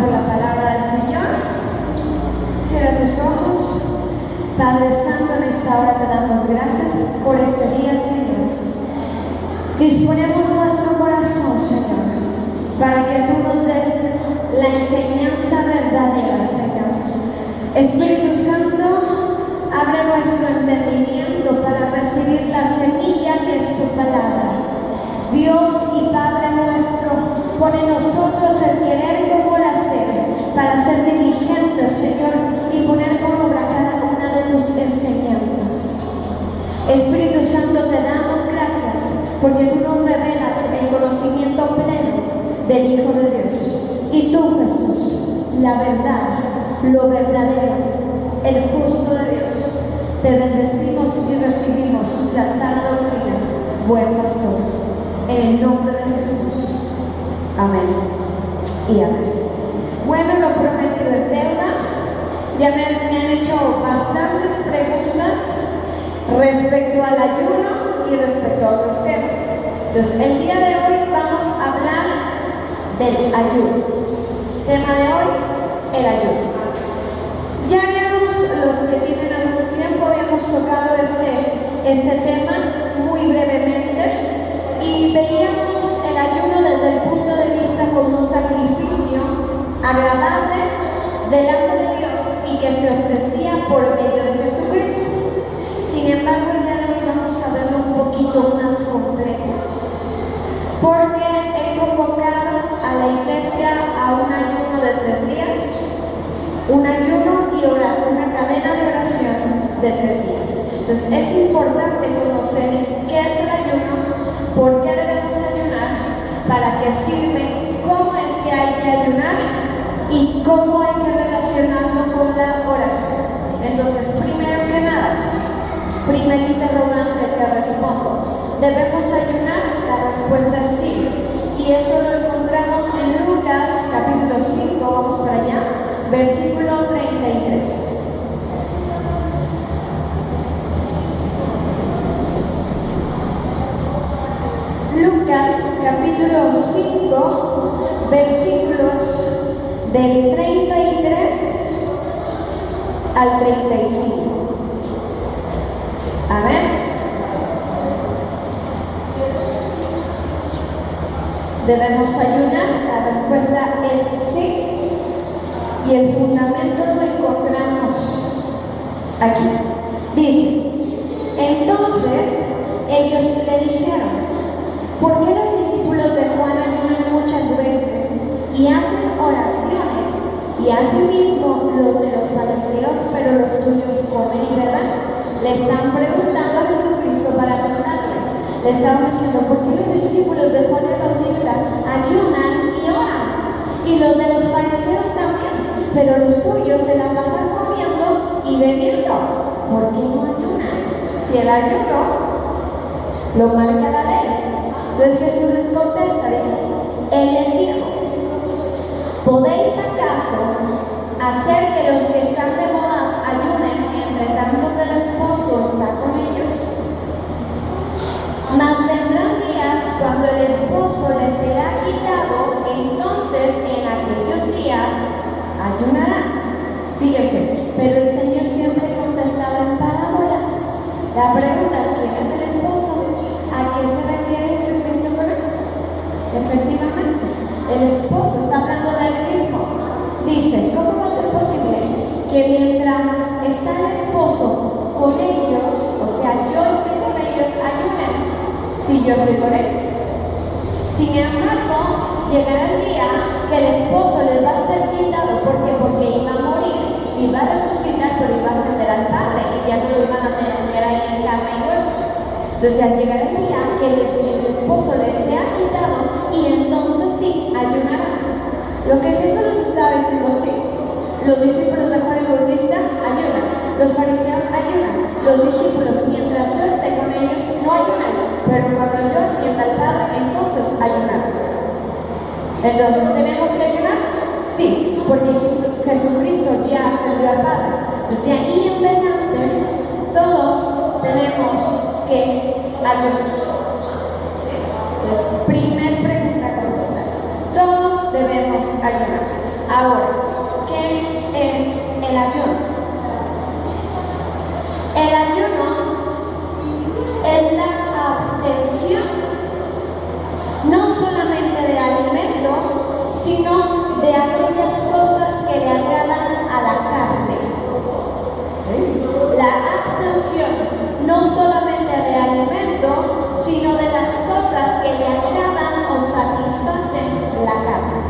por la palabra del Señor. Cierra tus ojos. Padre Santo, en esta hora te damos gracias por este día, Señor. Disponemos nuestro corazón, Señor, para que tú nos des la enseñanza verdadera, Señor. Espíritu Santo, abre nuestro entendimiento para recibir la semilla que es tu palabra. Dios y Padre nuestro, pon en nosotros el querer como el hacer, para ser diligentes, Señor, y poner por obra cada una de tus enseñanzas. Espíritu Santo, te damos gracias, porque tú nos revelas el conocimiento pleno del Hijo de Dios. Y tú, Jesús, la verdad, lo verdadero, el justo de Dios. Te bendecimos y recibimos la sana doctrina, buen pastor, en el nombre de Jesús. Amén y amén. Bueno, lo prometido es deuda. Ya me han hecho bastantes preguntas respecto al ayuno y respecto a otros temas. Entonces, el día de hoy vamos a hablar del ayuno. Tema de hoy, el ayuno. Ya los que tienen algún tiempo habíamos tocado este tema muy brevemente y veíamos el ayuno desde el punto de vista como un sacrificio agradable delante de Dios y que se ofrecía por medio de Jesucristo. Sin embargo, el día de hoy vamos a verlo un poquito más completo, porque he convocado a la iglesia a un ayuno de 3 días, un ayuno y una cadena de oración de 3 días. Entonces es importante conocer qué es el ayuno, por qué debemos ayunar, para qué sirve, cómo es que hay que ayunar y cómo hay que relacionarlo con la oración. Entonces, primero que nada, primer interrogante que respondo, ¿debemos ayunar? La respuesta es sí. Y eso lo encontramos en Lucas capítulo 5, vamos para allá, versículo 33. Lucas capítulo 5, versículos del 33 al 35. Amén. ¿Debemos ayunar? La respuesta es sí. Y el fundamento lo encontramos aquí. Dice, entonces ellos le dijeron, ¿por qué los discípulos de Juan ayunan muchas veces y hacen oraciones, y asimismo los de los fariseos, pero los tuyos comen y beben? Le están preguntando a Jesucristo para tentarle. Le estaban diciendo, ¿por qué los discípulos de Juan el Bautista ayunan y oran? Y los de los fariseos también, pero los tuyos se la pasan comiendo y bebiendo. ¿Por qué no ayunan? Si el ayuno lo marca la ley. Entonces Jesús les contesta, dice, Él les dijo, ¿podéis acaso hacer que los que están de bodas ayunen entre tanto que el esposo está con ellos? Mas vendrán días cuando el esposo les será quitado, entonces en aquellos días ayunarán. Fíjense, pero el Señor siempre contestaba en parábolas. La pregunta, ¿quién es el esposo? ¿A qué se refiere Jesucristo con esto? Efectivamente, el esposo está hablando de él mismo. Dice, ¿cómo va a ser posible que mientras está el esposo con ellos, o sea, yo estoy con ellos, ayunen? Si yo estoy con ellos. Sin embargo, llegará el día que el esposo les va a ser quitado. ¿Por qué? Porque iba a morir, iba a resucitar, pero iba a ascender al Padre y ya no lo iban a tener ahí en carne y hueso. Entonces, al llegar el día que el esposo les sea quitado, y entonces sí, ayunarán. Lo que Jesús les estaba diciendo, sí. Los discípulos de Juan el Bautista ayunan, los fariseos ayunan, los discípulos mientras yo esté con ellos no ayunan, pero cuando yo ascienda al Padre, entonces ayunarán. Entonces, ¿tenemos que ayunar? Sí, porque Jesucristo ya ascendió al Padre. Entonces, de ahí en adelante, todos tenemos que ayunar. Entonces, primer pregunta contestar. Todos debemos ayunar. Ahora, ¿qué es el ayuno? El ayuno es la abstención no solamente de alimento, sino de aquellas cosas que le agradan a la carne. ¿Sí? La abstención no solamente de alimento, sino de las cosas que le agradan o satisfacen la carne.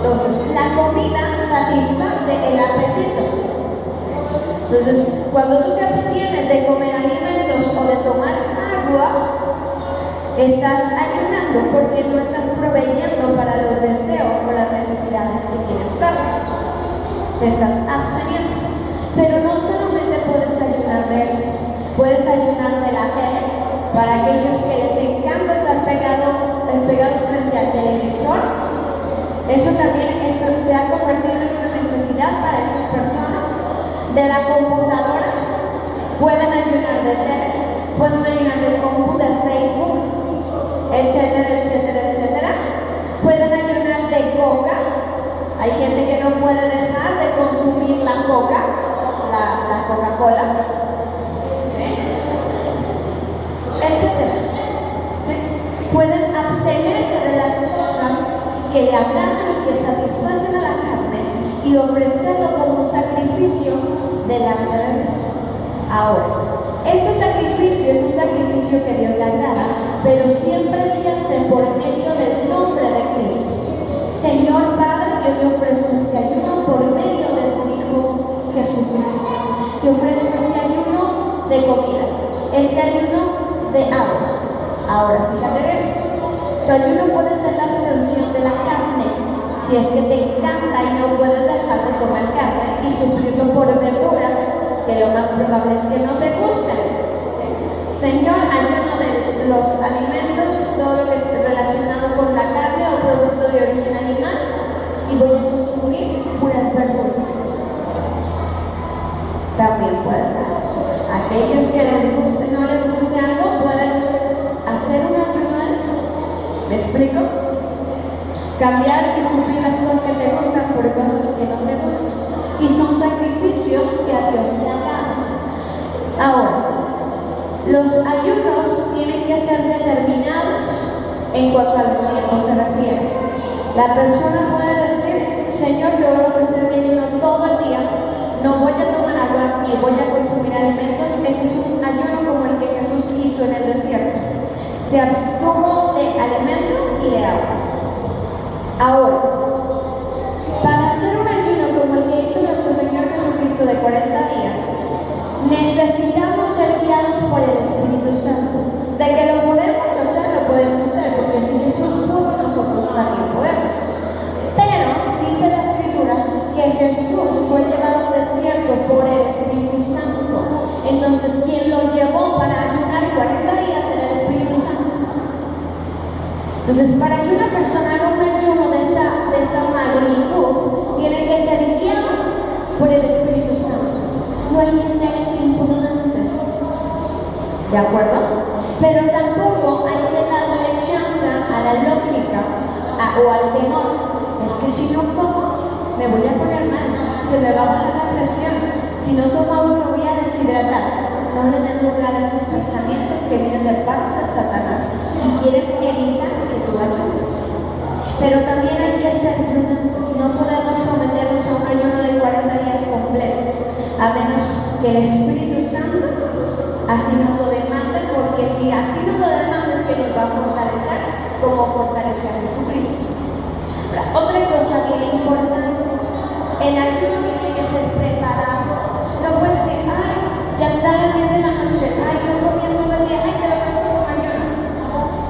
Entonces, la comida satisface el apetito. Entonces, cuando tú te abstienes de comer alimentos o de tomar agua, estás ayunando porque no estás proveyendo para los deseos o las necesidades que tiene tu carne. Te estás absteniendo. Pero no solamente puedes ayunar de esto, puedes ayunar de la tele, para aquellos que les encanta estar pegados frente al televisor. Eso se ha convertido en una necesidad para esas personas. De la computadora, pueden ayunar de tele, pueden ayunar de compu, de Facebook, etcétera, etcétera, etcétera. Pueden ayunar de coca. Hay gente que no puede dejar de consumir la coca, la Coca-Cola, ¿sí? Etcétera. ¿Sí? Pueden abstenerse de las cosas que le agradan y que satisfacen a la carne y ofrecerlo como un sacrificio delante de Dios. Ahora, este sacrificio es un sacrificio que Dios le agrada, pero siempre se hace por medio del nombre de Cristo. Señor Padre, yo te ofrezco este ayuno por medio de tu Hijo Jesucristo. Te ofrezco este ayuno de comida, este ayuno de agua. Ahora, fíjate bien, tu ayuno puede ser la abstención de la carne, si es que te encanta y no puedes dejar de comer carne y suplirlo por verduras, que lo más probable es que no te gusten. ¿Sí? Señor, ayuno de los alimentos, todo lo que relacionado con la carne o producto de origen animal, y voy a consumir puras verduras. También puede ser. Aquellos que no les guste algo, pueden hacer un ayuno de eso. ¿Me explico? Cambiar y suplir las cosas que te gustan por cosas que no te gustan. Y son sacrificios que a Dios le agradan. Ahora, los ayunos tienen que ser determinados en cuanto a los tiempos se refiere. La persona puede decir, Señor, te voy a ofrecer mi ayuno todo el día, no voy a tomar agua ni voy a consumir alimentos. Ese es un ayuno como el que Jesús hizo en el desierto. Se abstuvo de alimento y de agua. Ahora, para hacer un ayuno como el que hizo nuestro Señor Jesucristo de 40 días, necesitamos ser guiados por el Espíritu Santo. De que lo podemos hacer, porque si Jesús pudo, nosotros también podemos. Pero dice la Escritura que Jesús fue llevado al desierto por el Espíritu Santo. Entonces, quien lo llevó para ayunar 40 días era el Espíritu Santo. Entonces, para que una persona haga un ayuno de esa magnitud, tiene que ser guiado por el Espíritu Santo. No hay que ser imprudentes, ¿de acuerdo? Pero tampoco hay que darle chance a la lógica o al temor. Es que si no como, me voy a poner mal, se me va a bajar la presión. Si no tomo agua, me voy a deshidratar. No le den lugar a esos pensamientos que vienen de parte de Satanás y quieren evitar que tú ayunes. Pero también hay que ser prudentes. No podemos someternos a un ayuno de 40 días completos, a menos que el Espíritu Santo así nos lo demande, porque si así nos lo demanda es que nos va a fortalecer como fortaleció a Jesucristo. Otra cosa bien importante, el ayuno tiene que ser preparado. No puedes decir, ay, ya está a las 10 de la noche, ay, no comí todo el día, ay, te lo ofrezco como ayuno.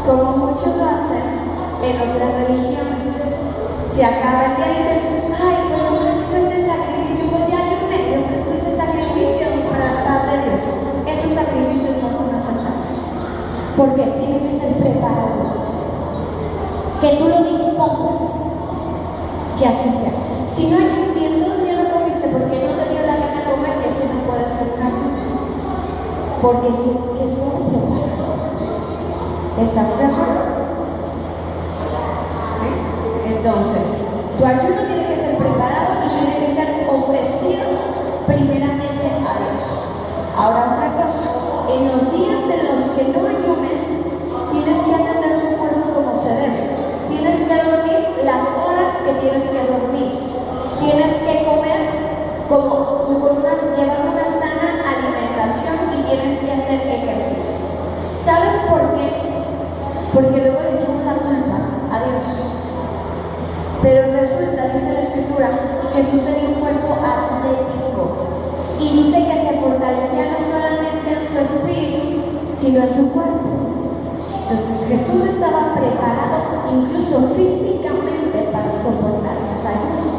Como muchos lo hacen en otras religiones. Se acaba el día y dicen, ay, pues yo ofrezco este sacrificio, pues ya ayuné, yo ofrezco este sacrificio para el Padre Dios. Esos sacrificios no son aceptables, porque tiene que ser preparado, que tú lo dispongas, que así sea. Si no hay si en todo el día lo comiste porque no te dio la gana de comer, ese no puede ser un ayuno, porque tiene que ser preparado. ¿Estamos de acuerdo? ¿Sí? Entonces, tu ayuno tiene que ser preparado. Jesús tenía un cuerpo atlético. Y dice que se fortalecía no solamente en su espíritu, sino en su cuerpo. Entonces Jesús estaba preparado incluso físicamente para soportar esos ayunos.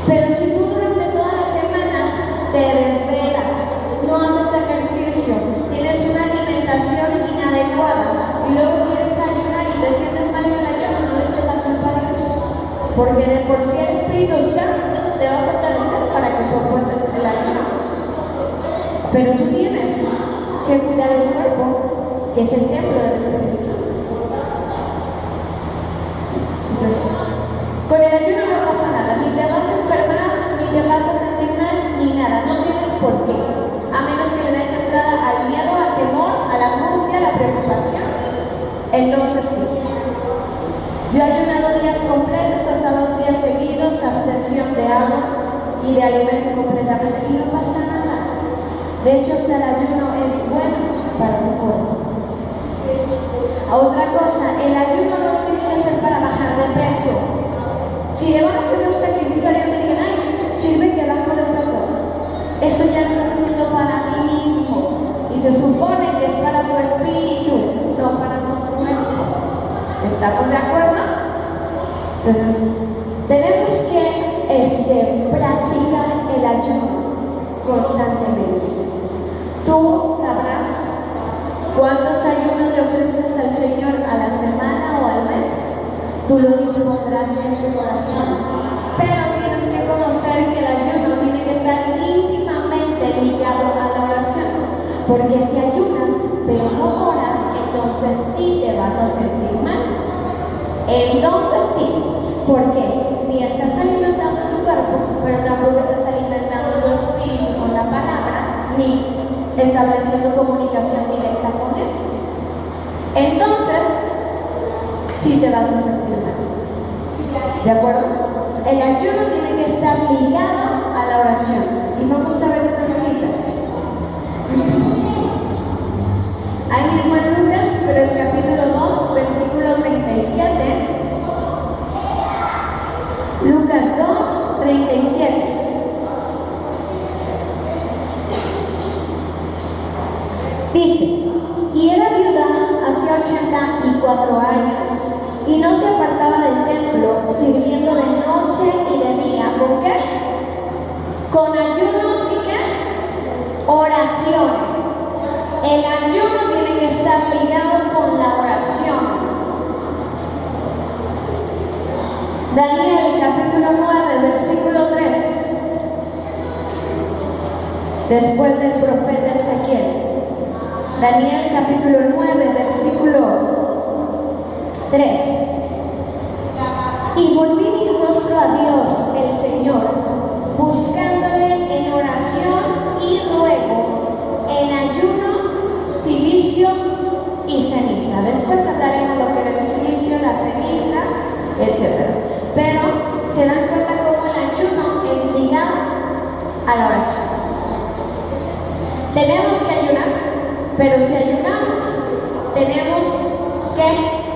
Pero si tú durante toda la semana te desvelas, no haces ejercicio, tienes una alimentación inadecuada y luego quieres ayunar y te sientes mal en el ayuno, no le eches la culpa a Dios. Porque de por sí el Espíritu Santo te va a fortalecer para que soportes el ayuno. Pero tú tienes que cuidar el cuerpo, que es el templo del Espíritu Santo. Entonces, con el ayuno no pasa nada, ni te vas a enfermar, ni te vas a sentir mal, ni nada, no tienes por qué. A menos que le des entrada al miedo, al temor, a la angustia, a la preocupación. Entonces sí. Yo he ayunado días completos, hasta 2 días seguidos, abstención de agua y de alimento completamente, y no pasa nada. De hecho, hasta el ayuno es bueno para tu cuerpo. Otra cosa, el ayuno no lo tiene que hacer para bajar de peso. Si le van a ofrecer un sacrificio a Dios, digan, ay, sirve que bajo de peso. Eso ya lo estás haciendo para ti mismo. Y se supone que es para tu espíritu, no para tu cuerpo. ¿Estamos de acuerdo? Entonces, tenemos que practicar el ayuno constantemente. Tú sabrás cuántos ayunos le ofreces al Señor a la semana o al mes. Tú lo dispondrás en tu corazón. Pero tienes que conocer que el ayuno tiene que estar íntimamente ligado a la oración. Porque si ayunas, pero no oras, entonces sí te vas a sentir mal. Entonces sí, porque ni estás alimentando tu cuerpo, pero tampoco estás alimentando tu espíritu con la palabra, ni estableciendo comunicación directa con eso. Entonces, sí te vas a sentir mal. ¿De acuerdo? El ayuno tiene que estar ligado a la oración. Y vamos a ver una cita. Ahí mismo en Lucas, pero el capítulo 2, versículo 37. Lucas 2, 37. Dice, y era viuda hace 84 años, y no se apartaba del templo, sirviendo de noche y de día. ¿Con qué? Con ayunos y qué? Oraciones. El ayuno tiene que estar ligado con la oración. Daniel capítulo 9, versículo 3. Después del profeta Ezequiel. Daniel capítulo 9, versículo 3. Y volví mi rostro a Dios, el Señor, buscándole en oración y ruego, en ayuno, silicio y ceniza. Después hablaremos lo que era el silicio, la ceniza, etc. Pero se dan cuenta cómo el ayuno es ligado a la oración. Tenemos que ayunar, pero si ayunamos, tenemos que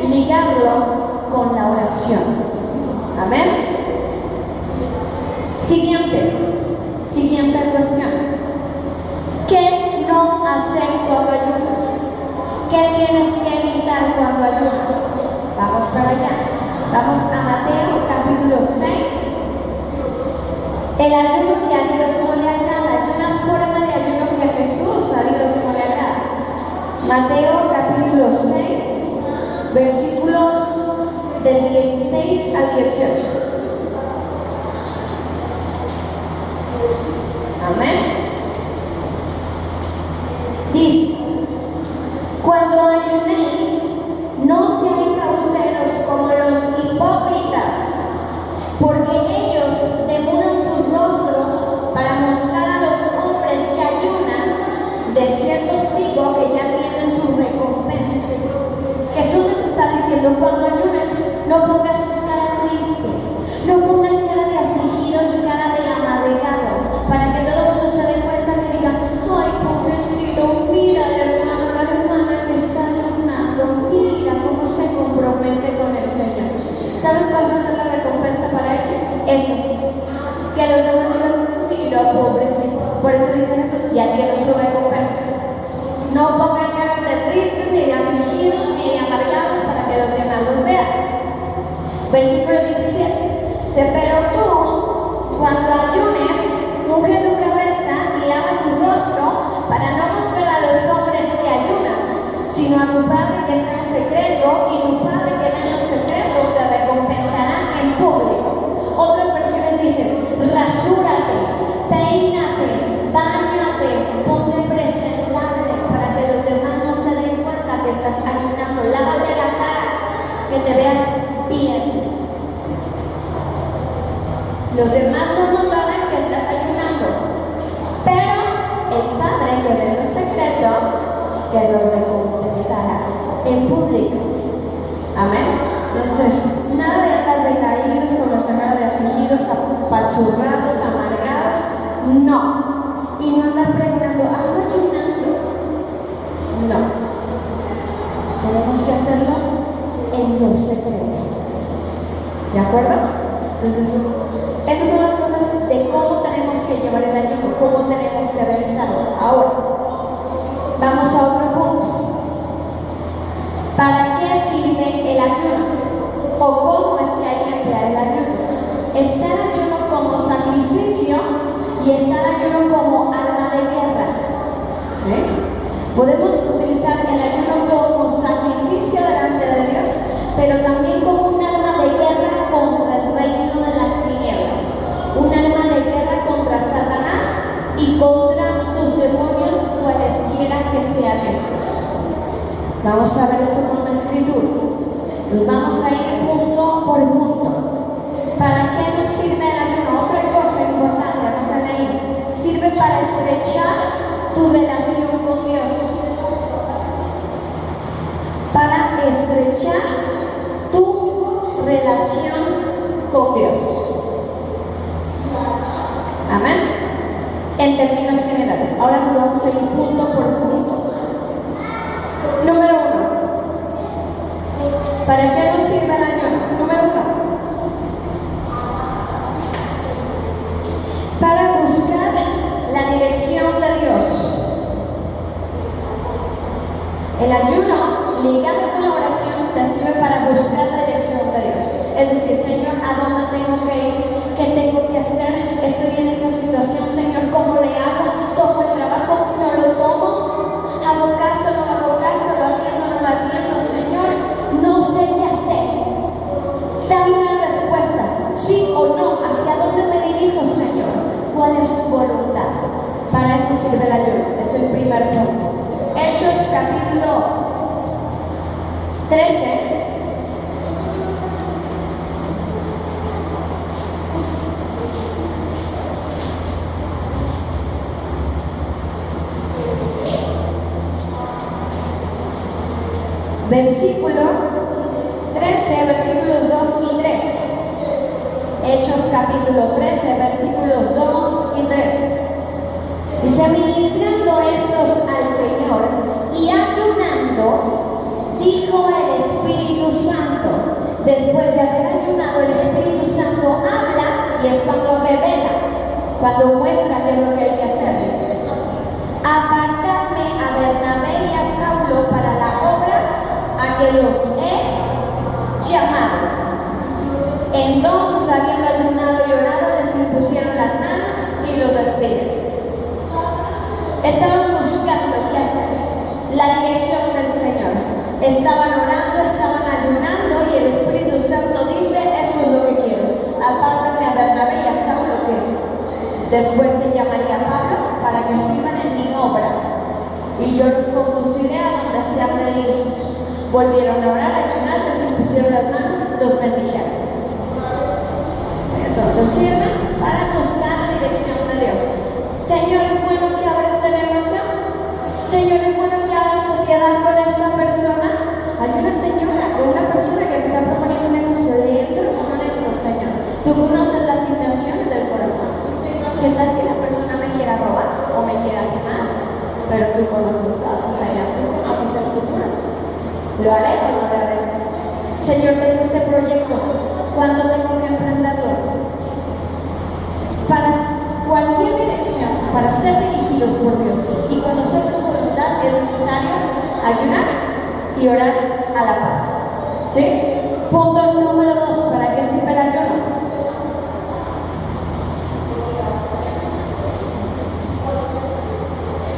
ligarlo con la oración. Amén. Siguiente cuestión. ¿Qué no hacer cuando ayunas? ¿Qué tienes que evitar cuando ayunas? Vamos para allá. Vamos a Mateo capítulo 6. El ayuno que a Dios no le agrada. Hay una forma de ayuno que a Jesús a Dios no le agrada. Mateo capítulo 6, versículos del 16 al 18. Amén. Dice, cuando ayunéis, no seáis austeros como los hipócritas, porque ellos demudan sus rostros para mostrar a los hombres que ayunan. De cierto os digo que ya tienen su recompensa. Jesús les está diciendo, cuando ayunes, no pongas cara triste, no pongas cara de afligido ni cara de amargado, para que todo el mundo se dé cuenta que diga, ay, pobrecito, mira al hermano, la hermana que está ayunando, mira cómo se compromete con el Señor. ya tienen su recompensa. No pongan cara de tristes, ni de afligidos, ni de amargados para que los demás los vean. Versículo 17. Pero tú, cuando ayunes, unge tu cabeza y lava tu rostro para no mostrar a los hombres que ayunas, sino a tu Padre que está en secreto, y tu Padre que está en secreto te recompensará en público. Otras versiones dicen: rasúrate, peínate, báñate, ponte presentable para que los demás no se den cuenta que estás ayunando. Lávate la cara, que te veas bien. Los demás no notarán que estás ayunando, pero el Padre que ve en lo secreto que lo recompensará en público. Amén. Entonces, nada de andar decaídos, con los cara de afligidos, apachurrados, amargados, no. Y no andar preguntando: ¿ando ayunando? No. Tenemos que hacerlo en lo secreto. ¿De acuerdo? Entonces, esas son las cosas de cómo tenemos que llevar el ayuno, cómo tenemos que realizarlo. Ahora, vamos a otro punto. ¿Para qué sirve el ayuno? ¿O cómo es que hay que emplear el ayuno? Está el ayuno como sacrificio y está el ayuno como arma de guerra. ¿Sí? Podemos utilizar el ayuno como sacrificio delante de Dios, pero también como un arma de guerra contra el reino de las tinieblas, un arma de guerra contra Satanás y contra sus demonios, cualesquiera que sean estos. Vamos a ver esto con la escritura. Nos vamos a ir punto por punto. ¿Para qué nos sirve el ayuno? Otra cosa importante, anótala ahí. Sirve para estrechar tu relación con Dios. Para estrechar tu relación con Dios. Amén. En términos generales. Ahora nos vamos a ir punto por punto. Número 1. ¿Para qué nos sirve el ayuno? Número 1. Para buscar la dirección de Dios. El ayuno, ligado con la oración, te sirve para buscar la dirección de Dios. Es decir: Señor, ¿a dónde tengo que ir? ¿Qué tengo que hacer? Estoy en esta situación, Señor, ¿cómo le hago? ¿Tomo el trabajo? ¿No lo tomo? ¿Hago caso? ¿No hago caso? ¿Lo atiendo? ¿No lo atiendo? Señor, no sé qué hacer. Dame una respuesta, sí o no. ¿Hacia dónde me dirijo, Señor? ¿Cuál es tu voluntad? Para eso sirve el ayuno. Es el primer punto. Hechos capítulo 13. Versículo 13, versículos 2 y 3. Hechos capítulo 13, versículos 2 y 3. Dice: ministrando estos al Señor y ayunando, dijo el Espíritu Santo. Después de haber ayunado, el Espíritu Santo habla, y es cuando revela, cuando muestra qué es lo que hay que hacer. Dice: apartadme a Bernabé y a Saulo para la obra a que los he llamado. Entonces, habiendo ayunado y orado, les impusieron las manos y los despidieron. Estaban buscando qué hacer, la dirección del Señor. Estaban orando, estaban ayunando, y el Espíritu Santo dice: esto es lo que quiero. Apártame a Bernabé y a Saulo, que después se llamaría Pablo, para que sirvan en mi obra, y yo los conduciré a donde se han de dirigir. Volvieron a orar, a ayunar, les impusieron las manos, los bendijeron. Entonces sirven para buscar la dirección de Dios. Señor, es bueno que abra este negocio. Señor, es bueno que haga sociedad con esta persona. Hay una señora o una persona que me está proponiendo un negocio. ¿Le entro o no le entro, Señor? Tú conoces las intenciones del corazón. ¿Qué tal que la persona me quiera robar o me quiera quemar? Pero tú conoces todo, Señor. Tú conoces el futuro. ¿Lo haré o no lo haré? Señor, tengo este proyecto. ¿Cuándo tengo que emprenderlo? Para cualquier dirección para ser dirigidos por Dios y conocer su voluntad, es necesario ayunar y orar a la par. ¿Sí? Punto número 2, ¿para qué sirve el ayuno?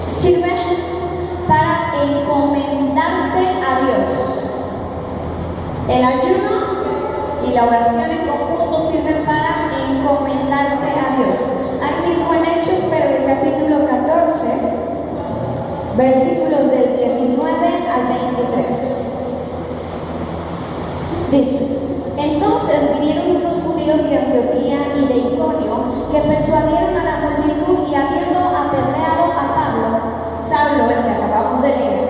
Sirve para encomendarse a Dios. El ayuno y la oración en conjunto sirven para encomendarse a Dios. Ahí mismo en Hechos, pero en el capítulo 14, versículos del 19 al 23. Dice: entonces vinieron unos judíos de Antioquía y de Iconio que persuadieron a la multitud, y habiendo apedreado a Pablo, Saulo, el que acabamos de leer,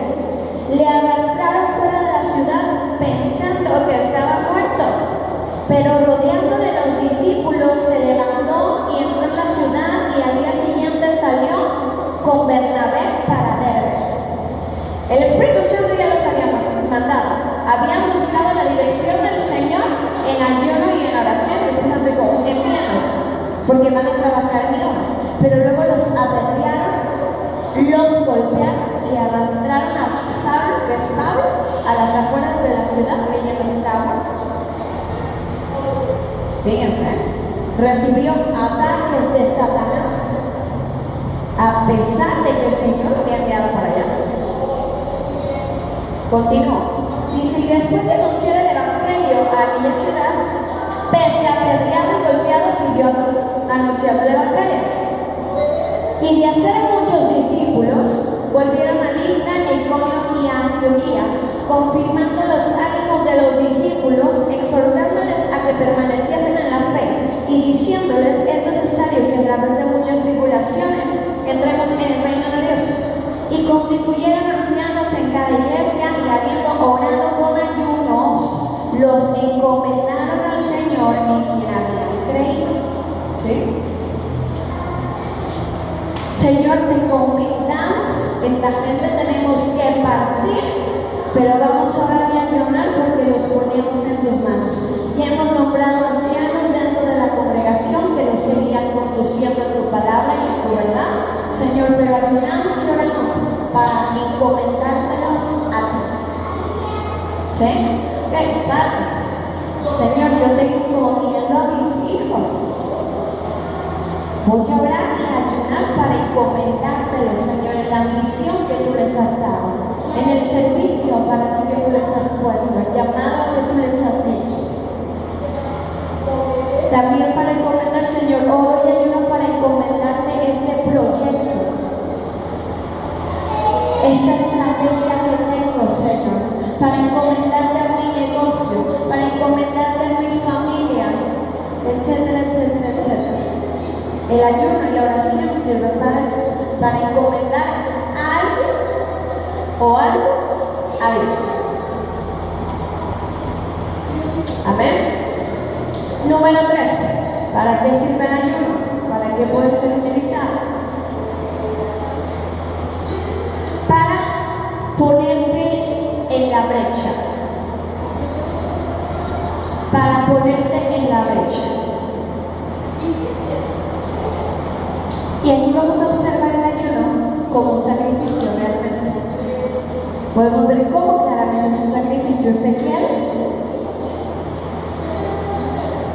le arrastraron fuera de la ciudad pensando que estaba muerto. Pero rodeándole los discípulos, se levantó y entró en la ciudad, y al día siguiente salió con Bernabé para Derbe. El Espíritu Santo ya los había mandado. Habían buscado la dirección del Señor en ayuno y en oración. El Espíritu Santo dijo: envíanos, porque van a trabajar en mi obra. Pero luego los apedrearon, los golpearon y arrastraron a Saulo, que es Pablo, a las afueras de la ciudad, creyendo que estaba muerto. Fíjense, recibió ataques de Satanás, a pesar de que el Señor lo había enviado para allá. Continuó. Dice: y después de anunciar el Evangelio a aquella ciudad, pese a apedreado y golpeado, siguió anunciando el Evangelio. Y de hacer a muchos discípulos, volvieron a Listra, Iconio y a Antioquía, confirmando los ánimos de los discípulos, exhortándoles a que permaneciesen en la fe, y diciéndoles: es necesario que a través de muchas tribulaciones entremos en el reino de Dios. Y constituyeron ancianos en cada iglesia, y habiendo orado con ayunos, los encomendaron al Señor en quien habían creído. ¿Sí? Señor, te encomendamos. Esta gente tenemos que partir, pero vamos a orar y ayunar porque los ponemos en tus manos. Ya hemos nombrado ancianos dentro de la congregación que los seguirán conduciendo en tu palabra y en tu verdad, Señor, pero ayunamos y oramos para encomendártelos a ti. ¿Sí? Ok, padres. Señor, yo te encomiendo a mis hijos. Voy a orar y ayunar para encomendártelos, Señor, en la misión que tú les has dado, en el servicio para ti que tú les has puesto, el llamado que tú les has hecho. También para encomendar, Señor, oro y ayuno para encomendarte este proyecto, esta estrategia que tengo, Señor, para encomendarte a mi negocio, para encomendarte a mi familia, etcétera, etcétera, etcétera. El ayuno y la oración sirven para eso, para encomendar a alguien o algo a Dios. Amén. Número 3. ¿Para qué sirve el ayuno? ¿Para qué puede ser utilizado? Para ponerte en la brecha. Para ponerte en la brecha. Y aquí vamos a observar el ayuno como un sacrificio realmente. Podemos ver cómo claramente es un sacrificio. Ezequiel,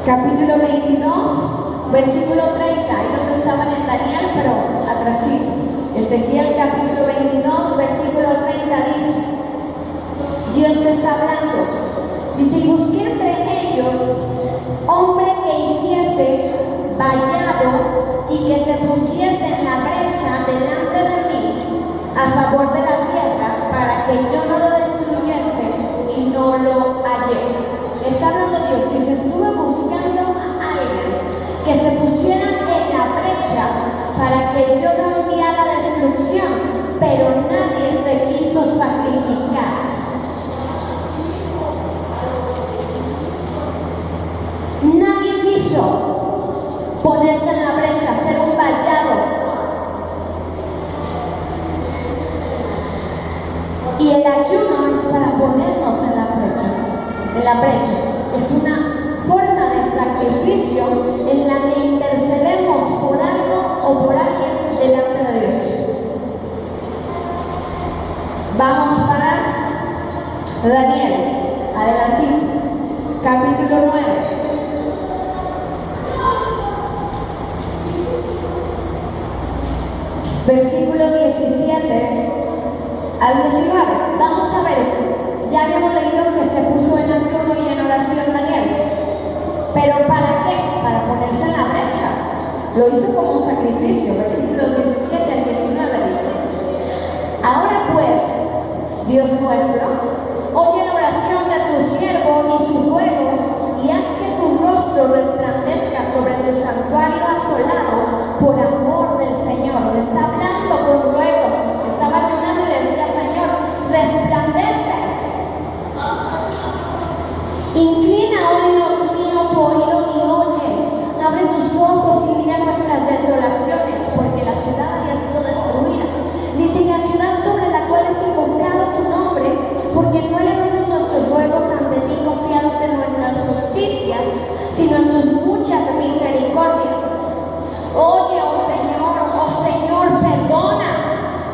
capítulo 22, versículo 30. Ahí donde estaban en Daniel, pero atrasito. Ezequiel, capítulo 22, versículo 30 dice: Dios está hablando. Dice: y busqué entre ellos hombre que hiciese vallado y que se pusiese en la brecha delante de mí a favor de la tierra, para que yo no lo destruyese, y no lo hallé. Está hablando Dios. Dice: estuve buscando a alguien que se pusiera en la brecha para que yo no enviara destrucción, pero nadie se quiso sacrificar. Nadie quiso ponerse en la brecha, hacer un vallado. Y el ayuno es para ponernos en la brecha. Es una 9. Versículo 17 al 19. Vamos a ver, ya habíamos leído que se puso en ayuno y en oración Daniel. ¿Pero para qué? Para ponerse en la brecha. Lo hizo como un sacrificio. Versículos 17 al 19 dice: Ahora pues, Dios nuestro, oye la oración de tu siervo y sus ruegos, y haz que tu rostro resplandezca sobre tu santuario asolado por amor del Señor. Le está hablando con ruegos, estaba ayunando y le decía: Señor, resplandece. Inclina, oh Dios mío, tu oído y oye. Abre tus ojos y mira nuestras desolaciones, porque la ciudad había sido destruida. Dice: la ciudad sobre la cual es invocado tu nombre, porque no elevamos nuestros ruegos ante ti confiados en nuestras justicias, sino en tus muchas misericordias. Oye, oh Señor, perdona.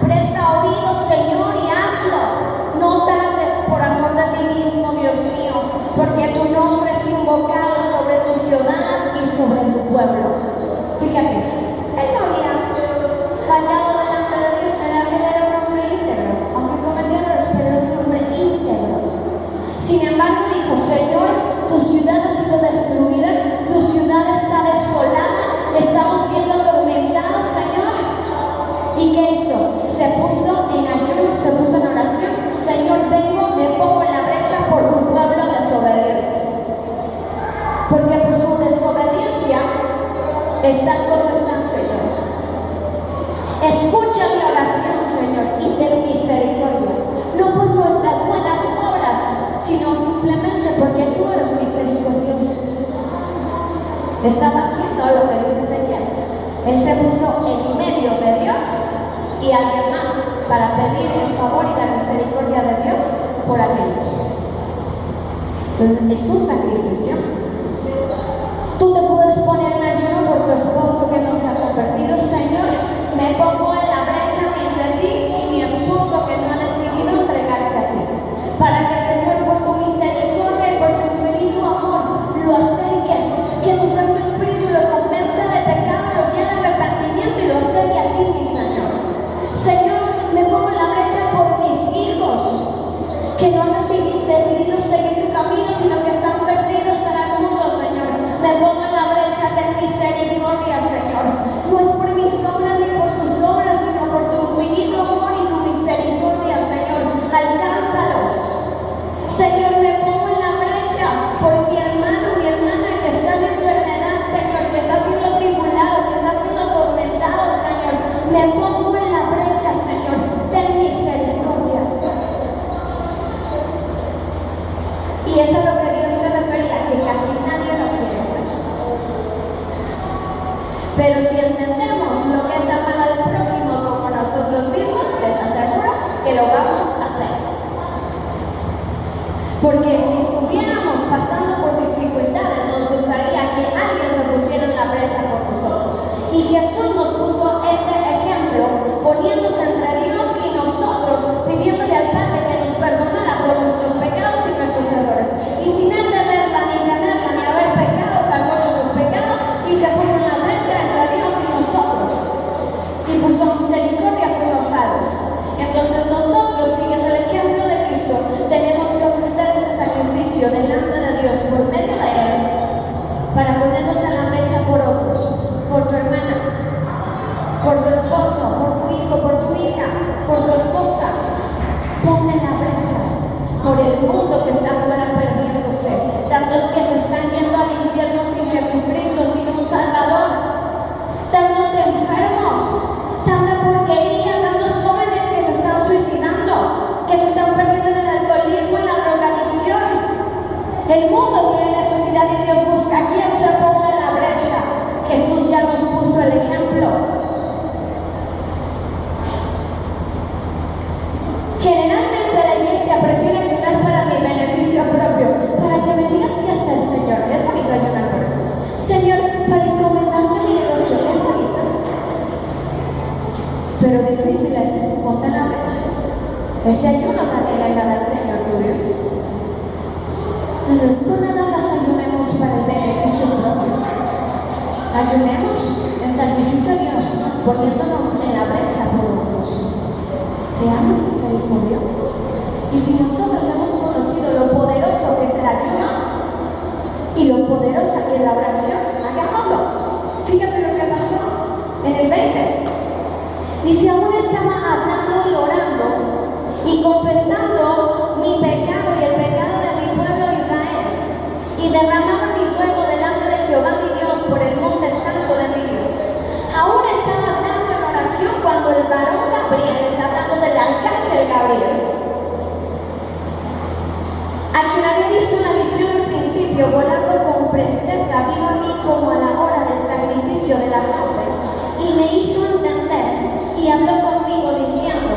Presta oído, Señor, y hazlo. No tardes por amor de ti mismo, Dios mío, porque tu nombre es invocado sobre tu ciudad y sobre tu pueblo. Fíjate, él no había fallado delante de Dios. Él era un hombre íntegro, aunque cometía errores, pero era un hombre íntegro. Sin embargo dijo: Señor, tu ciudad ha sido destruida, tu ciudad está desolada, estamos siendo atormentados, Señor. ¿Y qué hizo? Se puso en ayuno, se puso en oración. Señor, me pongo en la brecha por tu pueblo desobediente. Porque por su desobediencia están como están, Señor. Escucha mi oración, Señor, y ten misericordia. No por nuestras buenas obras, sino simplemente porque tú eres misericordioso. Estaba haciendo lo que dice Ezequiel. Él se puso en medio de Dios y alguien más para pedir el favor y la misericordia de Dios por aquellos. Entonces es un sacrificio. Tú te puedes poner en ayuno por tu esposo que no se ha convertido. Señor, me pongo en la brecha entre ti y mi esposo que no ha decidido entregarse a ti, para que, Señor, por tu misericordia y por tu infinito amor lo acerques, que tu Santo Espíritu lo convence de pecado, lo guíe al arrepentimiento y lo acerque a ti, mi Señor. Señor, me pongo en la brecha por mis hijos que no han decidido seguir tu camino, sino que están perdidos en el mundo, Señor. Me pongo en la brecha, ten misericordia, Señor. No es por mis obras ni por tus obras, sino por tu infinito amor y tu misericordia, Señor. Alcánzalos. Señor, me pongo en la brecha por mi hermano, mi hermana que está en enfermedad, Señor, que está siendo tribulado, que está siendo atormentado, Señor. Me pongo en la brecha, Señor. Ten misericordia. Y eso es lo que Dios se refería, que casi nadie lo quiere hacer. Pero si entendemos lo que es amar al prójimo como nosotros mismos, les aseguro que lo vamos a hacer. Porque si estuviéramos pasando por dificultades, nos gustaría que alguien se pusiera en la brecha por nosotros. Y Jesús nos puso ese ejemplo, poniéndose entre Dios y nosotros, pidiéndole al Padre que nos perdonara por nuestros pecados y nuestros errores. Y sin él deberla, ni tenerla, ni haber pecado, cargó nuestros pecados y se puso en la brecha entre Dios y nosotros. Y por su misericordia fuimos salvos. Entonces nosotros, siguiendo el ejemplo de Cristo, tenemos que ofrecer este sacrificio delante de Dios por medio de Él, para ponernos en la brecha por otros, por tu hermana, por tu esposo, por tu hijo, por tu hija, por tu esposa. Ponte en la brecha por el mundo que está afuera perdiéndose, tantos que se están yendo al infierno sin Jesucristo, sin un Salvador, tantos enfermos, tanta porquería, tantos jóvenes que se están suicidando, que se están perdiendo en el alcoholismo y la drogadicción. El mundo tiene necesidad y Dios busca a quien se ponga en la brecha. Jesús ya nos puso el ejemplo. Generalmente la iglesia prefiere ayunar para mi beneficio propio, para que me digas qué hacer, Señor. Es bonito ayunar por eso. Señor, para encomendarte mi negocio, es bonito. Pero difícil es ponte en la brecha. Ese ayuno también le agrada al Señor tu Dios. Entonces, no nada más ayunemos Ayunemos en sacrificio a Dios, poniéndonos en la brecha por otros. Seamos misericordiosos. Y si nosotros hemos conocido lo poderoso que es el ayuno y lo poderosa que es la oración, hagámoslo. Fíjate lo que pasó en el 20. Dice, aún estaba hablando y orando y confesando mi pecado y el pecado de mi pueblo Israel, y derramaba mi ruego delante de Jehová mi Dios por el monte santo de mi Dios. Aún estaba hablando en oración cuando el varón Gabriel, está hablando del arcángel Gabriel, a quien había visto en la visión al principio volando con presteza, vino a mí como a la hora del sacrificio de la tarde y me hizo entender y habló conmigo diciendo,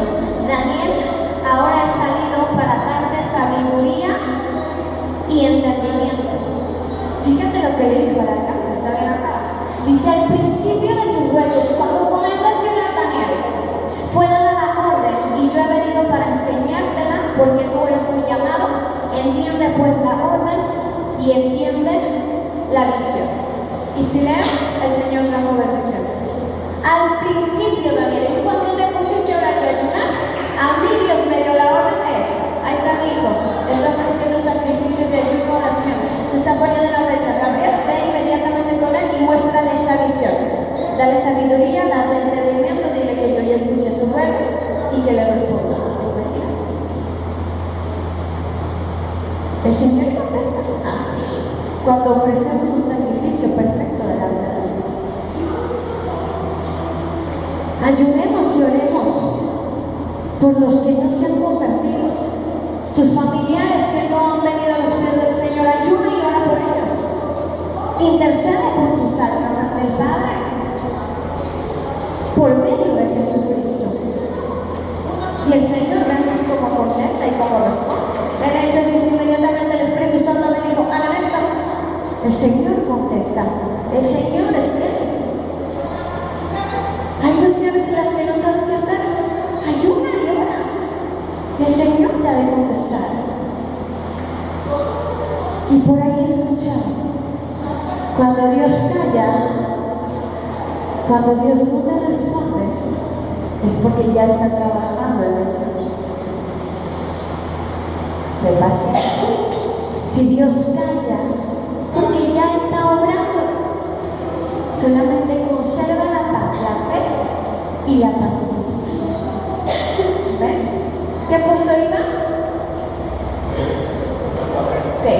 Daniel, ahora he salido para darte sabiduría y entendimiento. Fíjate lo que le dijo al arcángel, está bien acá. Dice, al principio de tus ruegos, cuando comenzaste a hablar, Daniel, fue dada la orden y yo he venido para enseñártela porque tú eres mi llamado. Entiende pues la orden y entiende la visión. Y si leemos, el Señor trajo bendición. Al principio, Daniel, cuando te pusiste a orar y a ayunar, a mí Dios me dio la orden de, ahí está mi hijo, está ofreciendo sacrificios de ayuno y oración, se está poniendo en la brecha. Gabriel, ve inmediatamente con él y muéstrale esta visión. Dale sabiduría, dale entendimiento, dile que yo ya escuché sus ruegos y que le responda. ¿Te imaginas? El Señor contesta así cuando ofrecemos un sacrificio perfecto delante de Él. Ayunemos y oremos por los que no se han convertido, tus familiares que no han venido a los pies del Señor. Ayuna y ora por ellos. Intercede por sus almas ante el Padre por medio de Jesucristo. Y el Señor vemos cómo contesta y cómo responde. En Hechos dice inmediatamente el Espíritu Santo me dijo, hagan esto. El Señor contesta. El Señor es fiel. Hay cuestiones en las que no sabes qué hacer. Ayuna y ora. Y el Señor te ha de contestar. Y por ahí escuchar. Cuando Dios calla, cuando Dios no te responde, es porque ya está trabajando en eso. Se va a hacer. Si Dios calla, es porque ya está obrando. Solamente conserva la paz, la fe y la paciencia. ¿Ven? ¿Qué punto iba? Fe.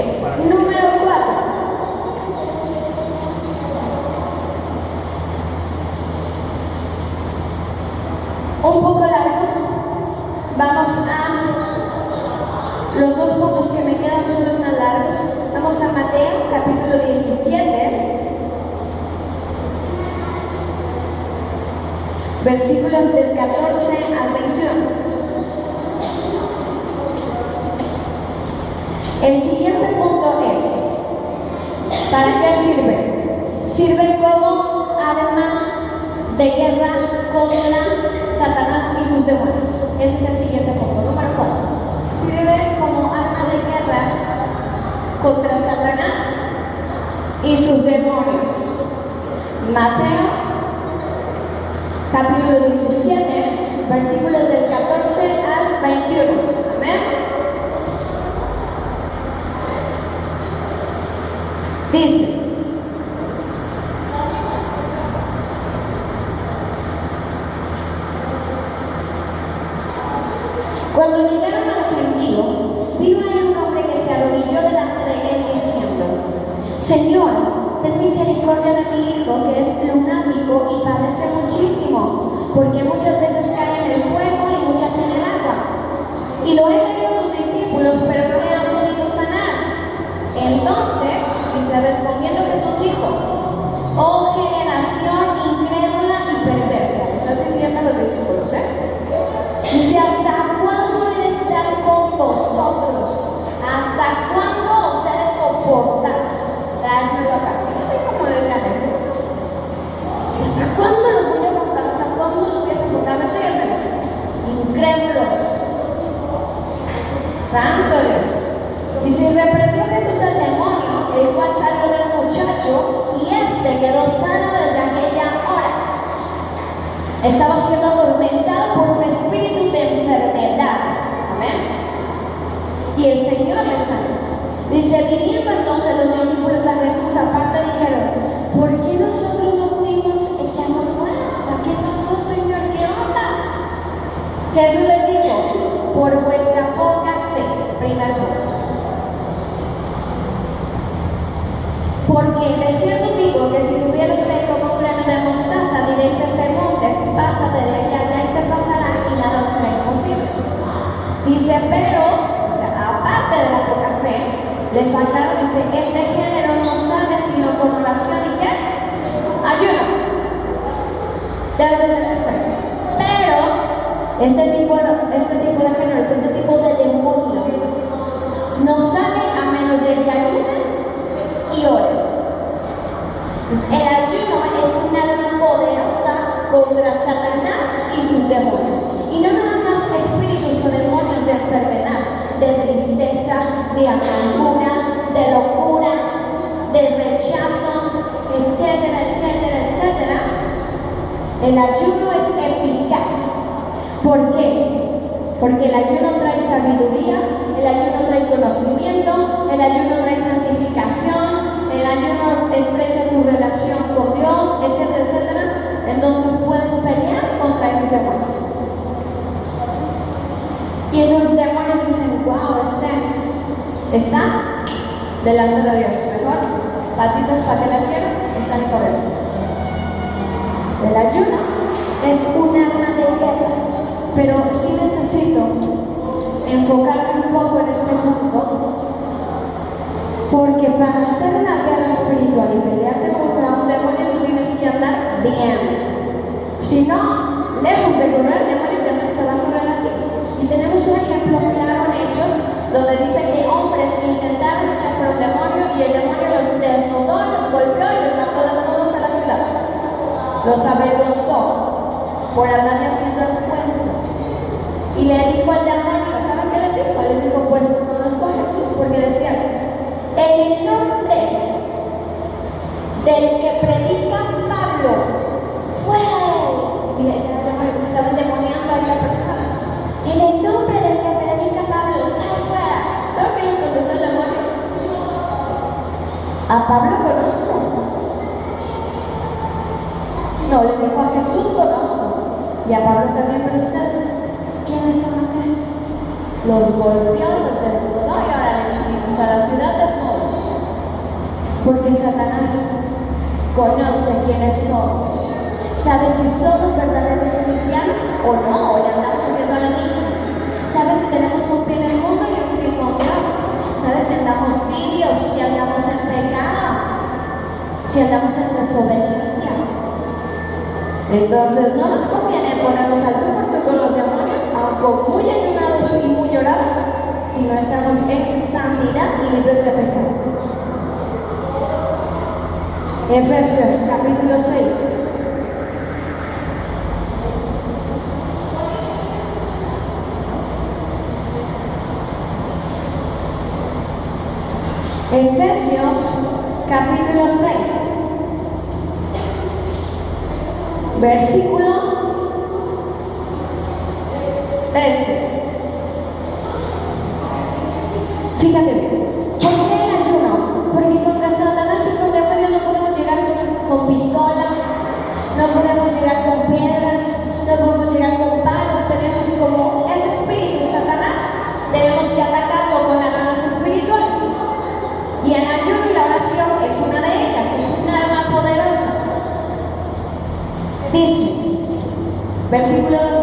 Número 4. Un poco largo. Vamos a los dos puntos que me quedan, son más largos. Vamos a Mateo capítulo 17. Versículos del 14 al 21. El siguiente punto es, ¿para qué sirve? Sirve como arma de guerra contra Satanás y sus demonios. Ese es el siguiente punto, número 4. Sirve como arma de guerra contra Satanás y sus demonios. Mateo capítulo 17, versículos del 14 al 21. Amén. Dice, cuando llegaron al gentío, vio ahí un hombre que se arrodilló delante de él diciendo, Señor, ten misericordia de mi hijo, que es lunático y padece muchísimo, porque muchas veces cae en el fuego y muchas en el agua. Y lo he traído a tus discípulos, pero no le han podido sanar. Entonces, dice, respondiendo Jesús dijo, oh generación incrédula y perversa. Estás diciendo a los discípulos, Dice, ¿hasta cuándo he de estar con vosotros? ¿Hasta cuándo os he de soportar? Traedmelo acá. Fíjense cómo decían eso. ¿Hasta cuándo los voy a aguantar? ¿Hasta cuándo los voy a soportar? Incrédulos. Santo Dios. Dice, reprendió Jesús al demonio, el cual salió del muchacho, y este quedó sano Estaba siendo atormentado por un espíritu de enfermedad. Amén. Y el Señor le sanó. Dice, viniendo entonces los discípulos a Jesús aparte, dijeron, ¿por qué nosotros no pudimos echarlo fuera? O sea, ¿qué pasó, Señor? ¿Qué onda? Jesús les dijo, por vuestra poca fe. Primer punto. Porque de cierto digo que si tuvieras fe como un grano de mostaza, diréis a este monte, pásate de aquí allá y se pasará y nada os será imposible. Dice, pero, o sea, aparte de la poca fe, les aclaro, dice, este género no sale sino con oración y ¿qué? Ayuno. Debes de tener fe. Pero, este tipo de géneros, este tipo de demonios, no sale a menos de que ayunen y oren. Entonces, el ayuno es un arma poderosa contra Satanás y sus demonios. Y no nada más espíritus o demonios de enfermedad, de tristeza, de amargura, de locura, de rechazo, etcétera, etcétera, etcétera. El ayuno es eficaz. ¿Por qué? Porque el ayuno trae sabiduría, el ayuno trae conocimiento, el ayuno trae santificación, el ayuno estrecha tu relación con Dios, etcétera, etcétera. Entonces puedes pelear contra esos demonios. Y esos demonios dicen, wow, está delante de Dios. Mejor, patitas para que la quiero, están incorrectas. El ayuno es un arma de guerra, pero sí necesito enfocarme un poco en este punto, porque para hacer una guerra espiritual y pelearte contra un demonio, tú tienes que andar bien. Si no, lejos de correr, el demonio te va a correr a ti. Y tenemos un ejemplo claro en Hechos, donde dice que hombres intentaron echar fuera un demonio y el demonio los desnudó, los golpeó y los mandó desnudos a la ciudad. Los avergonzó por andarle haciendo el cuento. Y le dijo al demonio, ¿saben qué le dijo? Le dijo, pues conozco a Jesús, porque decía, en el nombre del que predica Pablo, fuera de él. Y le decía al demonio que estaba endemoniando a la persona. En el nombre del que predica Pablo, sal fuera. ¿Saben qué les contestó el demonio? A Pablo conozco. No, les dijo a Jesús conozco. Y a Pablo también, pero ustedes, ¿quiénes son acá? Los golpeó, los desnudó y ahora le echamos a la ciudad desnudos. Porque Satanás conoce quiénes somos. ¿Sabes si somos verdaderos cristianos o no? O le andamos haciendo la niña. ¿Sabes si tenemos un pie en el mundo y un pie con Dios? ¿Sabes si andamos tibios, si andamos en pecado, si andamos en desobediencia? Entonces no nos conviene ponernos al tú por tú con los demonios, aunque muy ayunados y muy llorados, si no estamos en santidad y libres de pecado. Efesios capítulo 6. Efesios capítulo 6, versículo 13. Fíjate bien. ¿Por qué el ayuno? Porque contra Satanás y con demonios no podemos llegar con pistola, no podemos llegar con piedras, no podemos llegar con palos. Tenemos como ese espíritu Satanás, tenemos que atacarlo con armas espirituales. Y el ayuno y la oración es una de ellas, es un arma poderosa. Dice, versículo 2,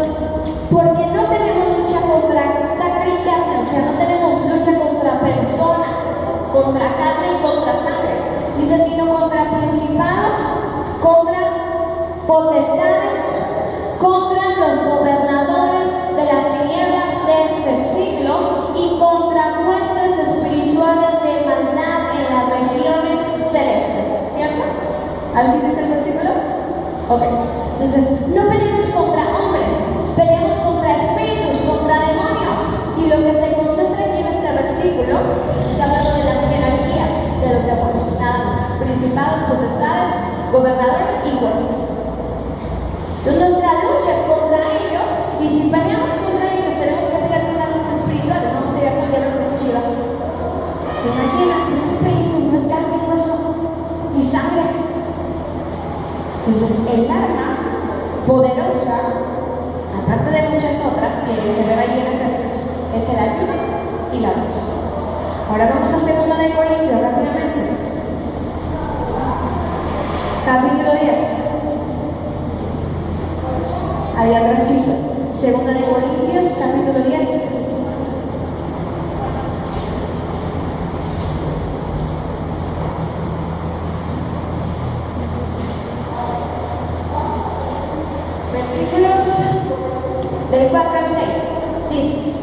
porque no tenemos lucha contra sangre y carne, o sea, no tenemos lucha contra personas, contra carne y contra sangre. Dice, sino contra principados, contra potestades, contra los gobernadores de las tinieblas de este siglo y contra huestes espirituales de maldad en las regiones celestes. ¿Cierto? ¿Así dice el versículo? Ok. Entonces, no peleamos contra hombres, peleamos contra espíritus, contra demonios. Y lo que se concentra aquí en este versículo está hablando de las jerarquías de los demonios, nada más. Principados, potestades, gobernadores y huestes. Entonces, nuestra lucha Y si peleamos contra ellos, tenemos que pelear con armas espirituales. Vamos a ir a pelear con cuchillo. ¿Te imaginas? Ese espíritu no es carne y hueso, ni sangre. Entonces, el arma poderosa, aparte de muchas otras que se ven ahí en Efesios, es el ayuno y la oración. Ahora vamos a 2 de Corintios rápidamente. Capítulo 10. Ahí al recito. 2 de Corintios, capítulo 10. Versículos del 4 al 6. Dice,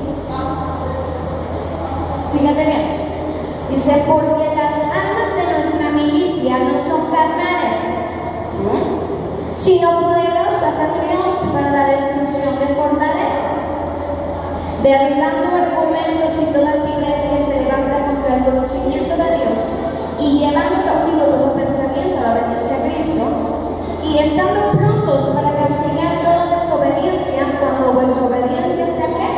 fíjate bien, dice, porque las armas de nuestra milicia no son carnales, sino poderosas en Dios para la destrucción de fortalezas, derribando argumentos y toda altivez que se levanta contra el conocimiento de Dios, y llevando cautivo todo pensamiento a la obediencia a Cristo, y estando prontos para castigar toda desobediencia cuando vuestra obediencia sea ¿qué?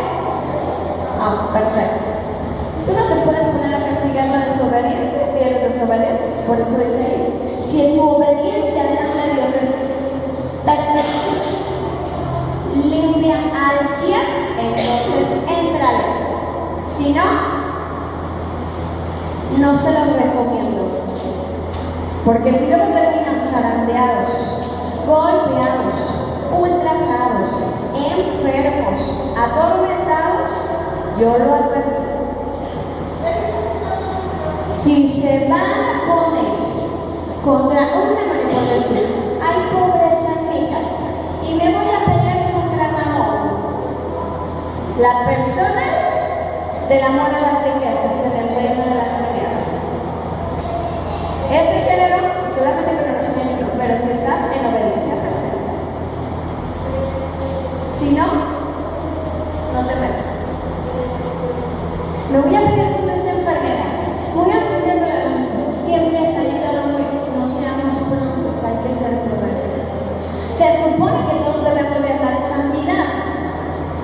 Perfecto. Tú no te puedes poner a castigar la desobediencia si eres desobediente. Por eso dice ahí, si en tu obediencia delante de Dios es perfecta, limpia al 100, entonces éntrale. Si no, no se los recomiendo. Porque si luego terminan zarandeados, golpeados, ultrajados, enfermos, atormentados, yo lo advertí. Si se van a poner contra un demonio, por decir, hay pobreza en mi casa y me voy a pelear contra Mamón, la persona del amor a las riquezas en el reino de las tinieblas. Ese género solamente conocimiento, pero si estás en obediencia perfecta. Si no, no te metas. Me voy a pelear contra esa enfermedad. Voy a aprender para esto. Y empieza y todo muy. No seamos prontos, hay que ser prudentes. Se supone que todos debemos de andar en santidad.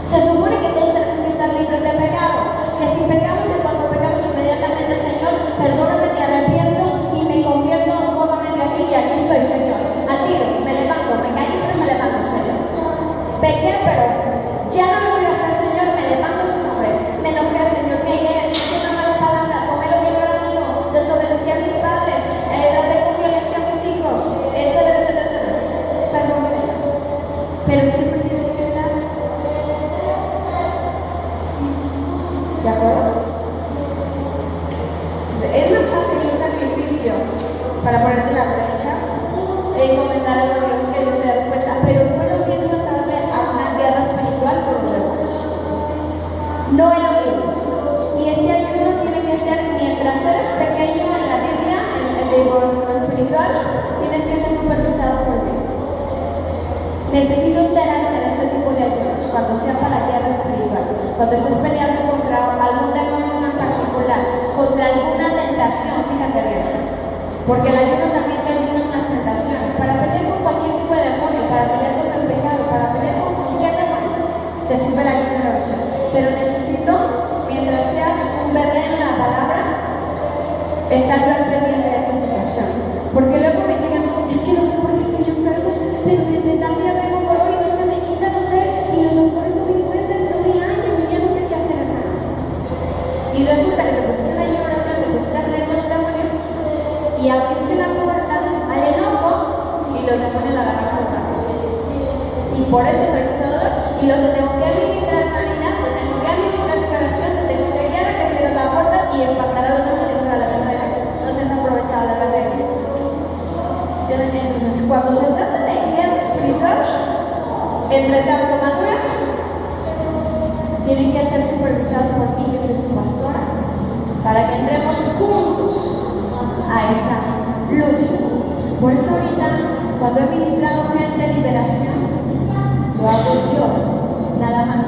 Se supone que todos tenemos que estar libres de pecado. Que si pecamos y cuando pecamos inmediatamente, Señor, perdóname, me arrepiento y me convierto nuevamente aquí y aquí estoy, Señor. Al tiro, me levanto, me caí, pero me levanto, Señor. Pequé, pero ya no lo voy a hacer, Señor, me levanto en tu nombre. Me enojé, Señor, me dije una mala palabra, tomé lo que no era mío, desobedecí a mis padres, traté con violencia a mis hijos, etcétera, etcétera, etcétera. Perdón, Señor. Pero siempre tienes que estar. ¿De acuerdo? Es más fácil un sacrificio para ponerte la brecha y comentar algo a Dios que Dios te da respuesta, pero no es lo mismo entrarle a una guerra espiritual por los demonios. No es lo mismo. Y este ayuno tiene que ser, mientras eres pequeño en la Biblia, en lo espiritual, tienes que ser supervisado por mí. Necesito enterarme de este tipo de ayunos cuando sea para guerra espiritual, cuando estés peleando contra algún demonio en particular, contra alguna tentación, fíjate bien. Porque el ayuno también te ayuda en las tentaciones, para pelear con cualquier tipo de demonio, para pelear contra el pecado, para pelear con cualquier demonio, te sirve el ayuno y la oración. Pero necesito, mientras seas un bebé en la palabra, estar yo al pendiente de esta situación. Porque luego me llegan, es que no sé por qué estoy enfermo, pero desde tal día traigo un dolor y no se me quita, no sé, y los doctores no me encuentran, no me hallan, y ya no sé qué hacer nada. Y resulta que te pusiste la oración, te pusiste a pelear con los demonios, y abriste la puerta al enojo, y los demonios la agarran por la puerta. Y por eso traes dolor, y lo que tengo que administrar sanidad, te tengo que administrar declaración, te tengo que guiar a que cierres la puerta y espantar a los demonios para la verdad. No seas aprovechado de la regla. Entonces, cuando se trata de guerra espiritual, entre tanto madura, tienen que ser supervisados por mí, que soy su pastora, para que entremos juntos a esa lucha. Por eso ahorita, cuando he ministrado gente de liberación, lo hago yo, nada más,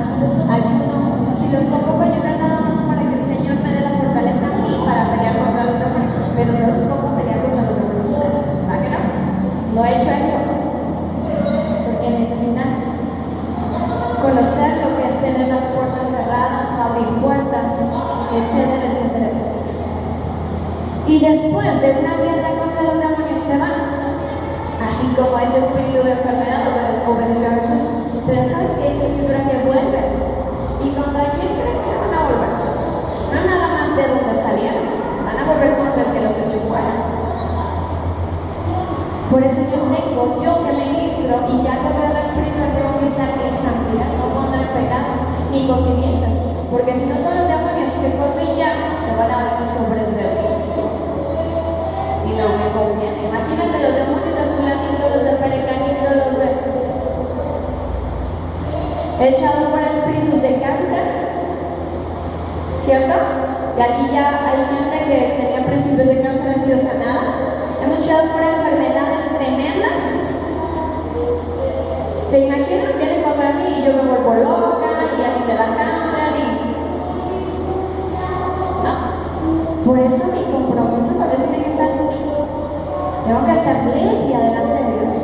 ayuno. Si los convoco a ayunar nada más para que el Señor me dé la fortaleza a mí para pelear contra los demonios, pero no los pongo a pelear contra los demonios ustedes, ¿verdad que no? No he hecho eso, porque necesitan conocer Y después de una guerra contra los demonios se van. Así como ese espíritu de enfermedad obedeció a Jesús. Pero ¿sabes qué dice la Escritura? Que vuelven. ¿Y contra quién creen que van a volver? No nada más de donde salieron. Van a volver contra el que los echó fuera. Por eso yo que ministro y ya que veo el espiritual tengo que estar en santidad, no pondré en pecado ni con tinieblas, porque si no todos los demonios que corren ya se van a venir sobre el débil. Y no me conviene. Imagínate los demonios de fulanito, los de peregrino, los de echado fuera espíritus de cáncer, ¿cierto? Y aquí ya hay gente que tenía principios de cáncer, ha sido sanada. Hemos echado fuera enfermedades tremendas. ¿Se imaginan? Vienen contra mí y yo me vuelvo loca y a mí me da cáncer y... No. Por eso mi compromiso tal vez tiene que estar... Tengo que estar limpia delante de Dios.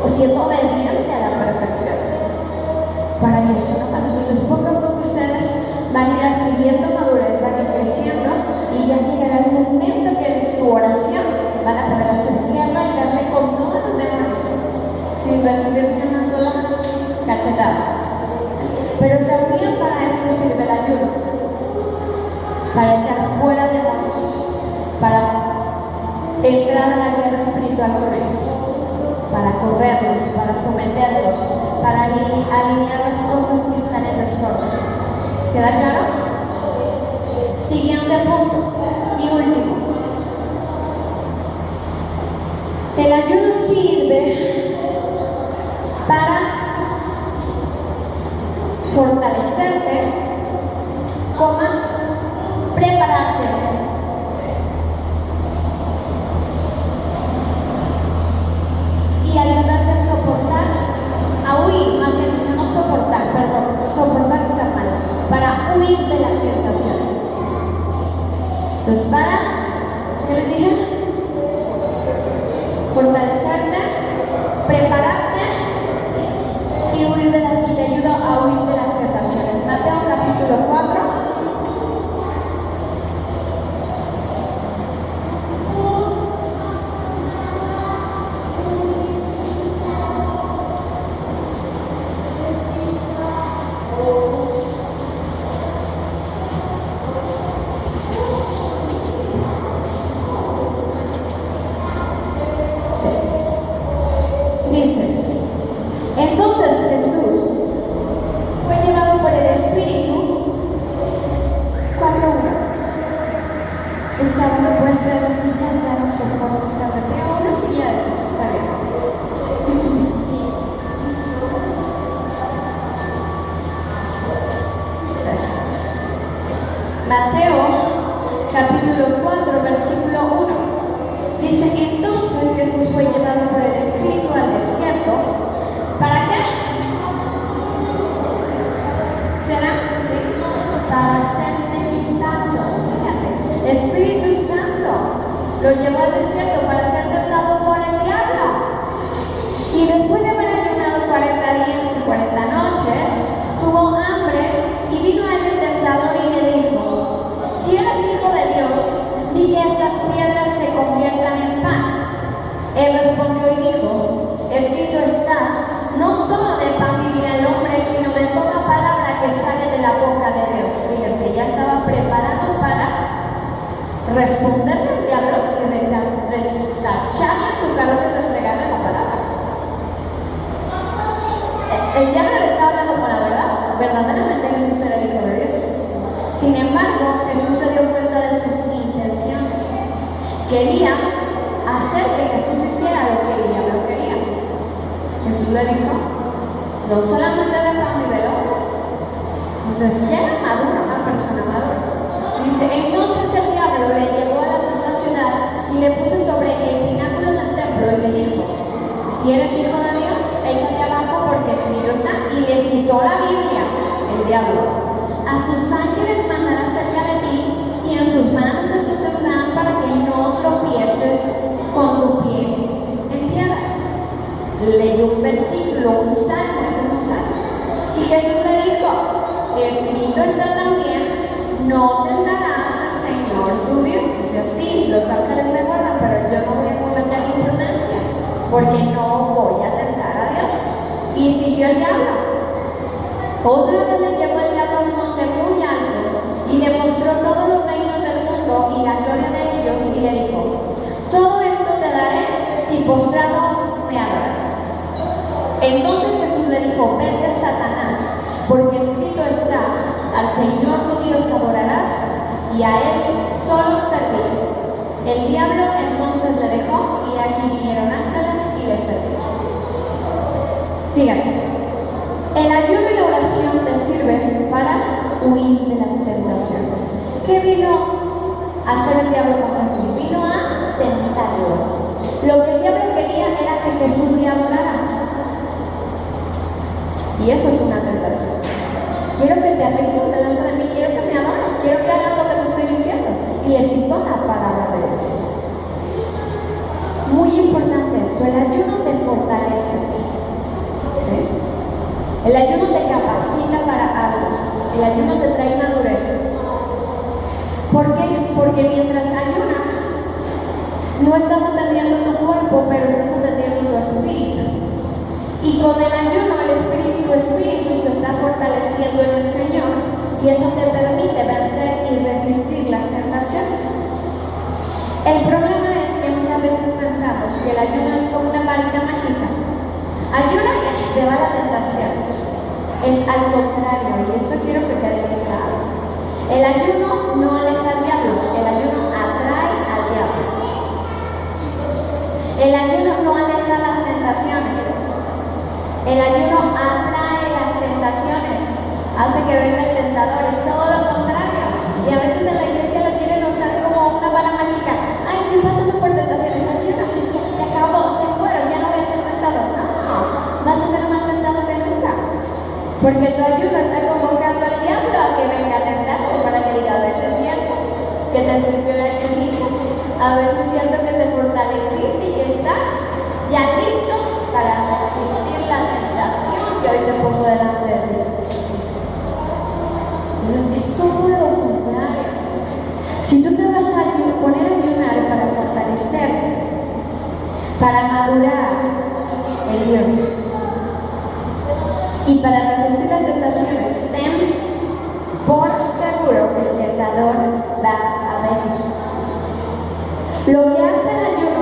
O siendo obediente a la perfección. Para que eso no pase. Entonces poco a poco ustedes van a ir adquiriendo madurez, van a ir creciendo y ya llegará el momento que en su oración van a poder hacer guerra y darle con todos los demonios sin recibir una sola cachetada. Pero también para esto sirve el ayuno, para echar fuera demonios, para entrar a la guerra espiritual con ellos, para correrlos, para someterlos, para alinear las cosas que están en desorden. ¿Queda claro? Siguiente punto y último. El ayuno sirve para fortalecerte, como prepararte y ayudarte a soportar, a huir, más bien dicho, no soportar, perdón, soportar está mal, para huir de las tentaciones. Entonces, para, ¿qué les dije? Fortalecerte, prepararte y huir de las, y te ayuda a huir de las tentaciones. Mateo capítulo 4. Mateo capítulo 4 versículo 1 dice: entonces Jesús fue llevado por el Espíritu al desierto. ¿Para qué? ¿Será? Sí. Para ser tentado. Fíjate, Espíritu Santo lo llevó al desierto para ser tentado por el diablo. Y después de haber ayunado 40 días y 40 noches, tuvo hambre y vino a él el tentador y le dijo: si eres hijo de Dios, di que estas piedras se conviertan en pan. Él respondió y dijo: escrito está, no solo de pan vivirá el hombre, sino de toda palabra que sale de la boca de Dios. Fíjense, ya estaba preparado para responderle al diablo y retacharle en su cara y restregarle la palabra. El diablo le estaba hablando con la verdad. Verdaderamente Jesús era el Hijo de Dios. Sin embargo, Jesús se dio cuenta de sus intenciones. Quería hacer que Jesús hiciera lo que el diablo quería. Jesús le dijo: no solamente de pan vive el hombre. Entonces ya era maduro, una persona madura. Dice: entonces el diablo le llevó a la santa ciudad y le puso sobre el pináculo del templo y le dijo: si eres hijo de Dios, échate abajo porque escrito está. Y le citó la Biblia, el diablo. A sus ángeles mandará cerca de ti y en sus manos te sostendrán para que no tropieces con tu pie en piedra. Leyó un versículo, un salmo, ese es un salmo. Y Jesús le dijo: escrito está también, no tentarás al Señor Señor tu Dios. O sea, sí, los ángeles me guardan, pero yo no voy a cometer imprudencias, porque no voy a tentar a Dios. Y siguió el diablo. Otra vez le llevó el diablo a un monte muy alto y le mostró todos los reinos del mundo y la gloria de ellos, y le dijo: todo esto te daré si postrado me adoras. Entonces Jesús le dijo: vete, Satanás, porque escrito está: al Señor tu Dios adorarás y a Él solo servirás. El diablo entonces le dejó, y aquí vinieron ángeles y le sirvieron. Fíjate, el ayuno y la oración te sirven para huir de las tentaciones. ¿Qué vino a hacer el diablo con Jesús? Vino a tentarlo. Lo que el diablo quería era que Jesús le adorara. Y eso es una tentación. Quiero que te arregles delante de mí, quiero que me adores, quiero que hagas lo que te estoy diciendo. Y le citó la palabra de Dios. Muy importante esto, el ayuno te fortalece. ¿Sí? El ayuno te capacita para algo. El ayuno te trae madurez. ¿Por qué? Porque mientras ayunas, no estás atendiendo tu cuerpo, pero estás atendiendo tu espíritu. Y con el ayuno, tu espíritu se está fortaleciendo en el Señor, y eso te permite vencer y resistir las tentaciones. El problema es que muchas veces pensamos que el ayuno es como una varita mágica. Ayuna y te va la tentación. Es al contrario, y esto quiero que quede bien claro. El ayuno no aleja al diablo, el ayuno atrae al diablo. El ayuno no aleja las tentaciones. El ayuno atrae las tentaciones, hace que venga el tentador, es todo lo contrario. Y a veces en la iglesia lo quieren usar como una vara mágica. Ay, estoy pasando por tentaciones, ayuno, ya se acabó, se fueron, ya no voy a ser tentado. No, vas a ser más tentado que nunca. Porque tu ayuno está convocando al diablo a que venga a tentarte, para que diga: a ver si es cierto que te sirvió la ayunita, a ver si es cierto que te fortaleciste y que estás ya listo para resistir la tentación que hoy te pongo delante de ti. Entonces es todo lo contrario. Si tú te vas a poner a ayunar para fortalecer, para madurar en Dios y para resistir las tentaciones, ten por seguro que el tentador va a venir. Lo que hace el ayuno